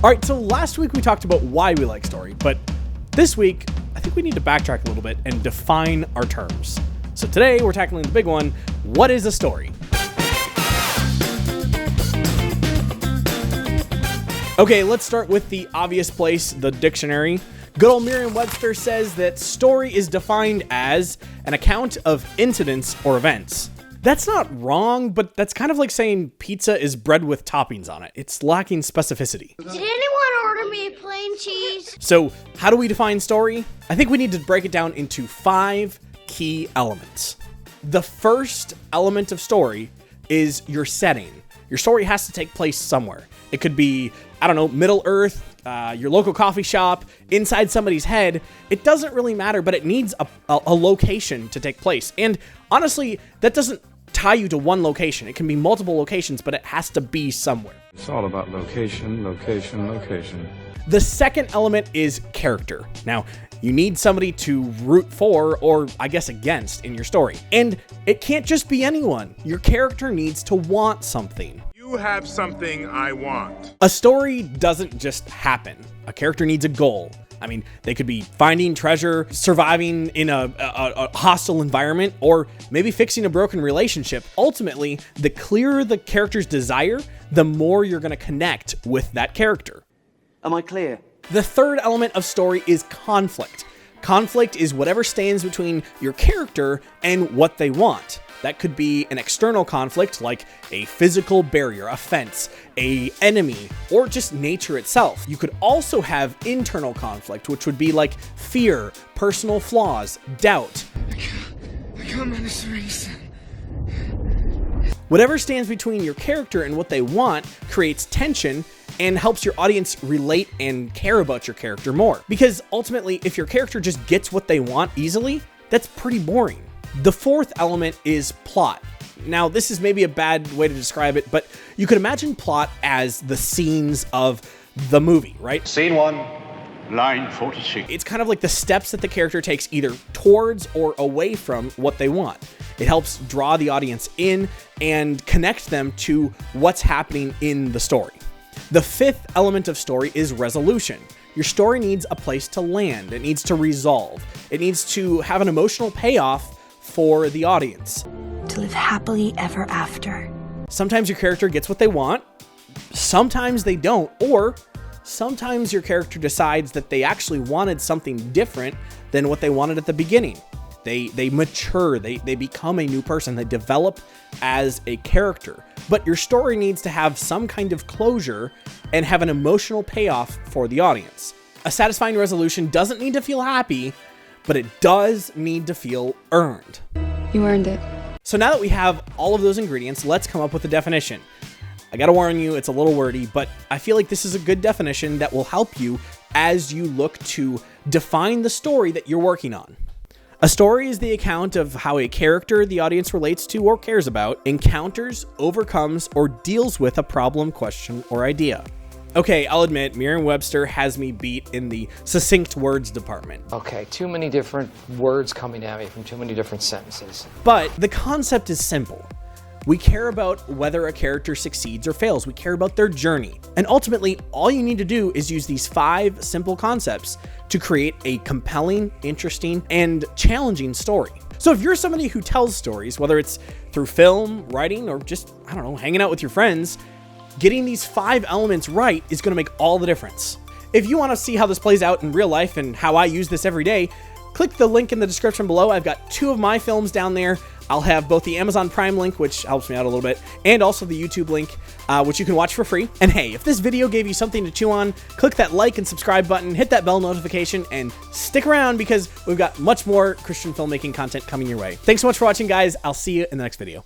All right, so last week we talked about why we like story, but this week I think we need to backtrack a little bit and define our terms. So today we're tackling the big one: what is a story? Okay, let's start with the obvious place, the dictionary. Good old Merriam-Webster says that story is defined as an account of incidents or events. That's not wrong, but that's kind of like saying pizza is bread with toppings on it. It's lacking specificity. Did anyone order me plain cheese? So how do we define story? I think we need to break it down into 5 key elements. The first element of story is your setting. Your story has to take place somewhere. It could be, I don't know, Middle Earth, your local coffee shop, inside somebody's head. It doesn't really matter, but it needs a location to take place. And honestly, that doesn't tie you to one location. It can be multiple locations, but it has to be somewhere. It's all about location, location, location. The second element is character. Now, you need somebody to root for, or I guess against, in your story. And it can't just be anyone. Your character needs to want something. You have something I want. A story doesn't just happen. A character needs a goal. I mean, they could be finding treasure, surviving in a hostile environment, or maybe fixing a broken relationship. Ultimately, the clearer the character's desire, the more you're going to connect with that character. Am I clear? The third element of story is conflict. Conflict is whatever stands between your character and what they want. That could be an external conflict like a physical barrier, a fence, an enemy, or just nature itself. You could also have internal conflict, which would be like fear, personal flaws, doubt. I can't manage the reason. Whatever stands between your character and what they want creates tension and helps your audience relate and care about your character more. Because ultimately, if your character just gets what they want easily, that's pretty boring. The fourth element is plot. Now, this is maybe a bad way to describe it, but you could imagine plot as the scenes of the movie, right? Scene 1, line 46. It's kind of like the steps that the character takes either towards or away from what they want. It helps draw the audience in and connect them to what's happening in the story. The fifth element of story is resolution. Your story needs a place to land. It needs to resolve. It needs to have an emotional payoff for the audience. To live happily ever after. Sometimes your character gets what they want, sometimes they don't, or sometimes your character decides that they actually wanted something different than what they wanted at the beginning. They mature, they become a new person, they develop as a character. But your story needs to have some kind of closure and have an emotional payoff for the audience. A satisfying resolution doesn't need to feel happy, but it does need to feel earned. You earned it. So now that we have all of those ingredients, let's come up with a definition. I gotta warn you, it's a little wordy, but I feel like this is a good definition that will help you as you look to define the story that you're working on. A story is the account of how a character the audience relates to or cares about encounters, overcomes, or deals with a problem, question, or idea. Okay, I'll admit, Merriam-Webster has me beat in the succinct words department. Okay, too many different words coming at me from too many different sentences. But the concept is simple. We care about whether a character succeeds or fails. We care about their journey. And ultimately, all you need to do is use these 5 simple concepts to create a compelling, interesting, and challenging story. So if you're somebody who tells stories, whether it's through film, writing, or just, I don't know, hanging out with your friends, getting these 5 elements right is going to make all the difference. If you want to see how this plays out in real life and how I use this every day, click the link in the description below. I've got 2 of my films down there. I'll have both the Amazon Prime link, which helps me out a little bit, and also the YouTube link, which you can watch for free. And hey, if this video gave you something to chew on, click that like and subscribe button, hit that bell notification, and stick around because we've got much more Christian filmmaking content coming your way. Thanks so much for watching, guys. I'll see you in the next video.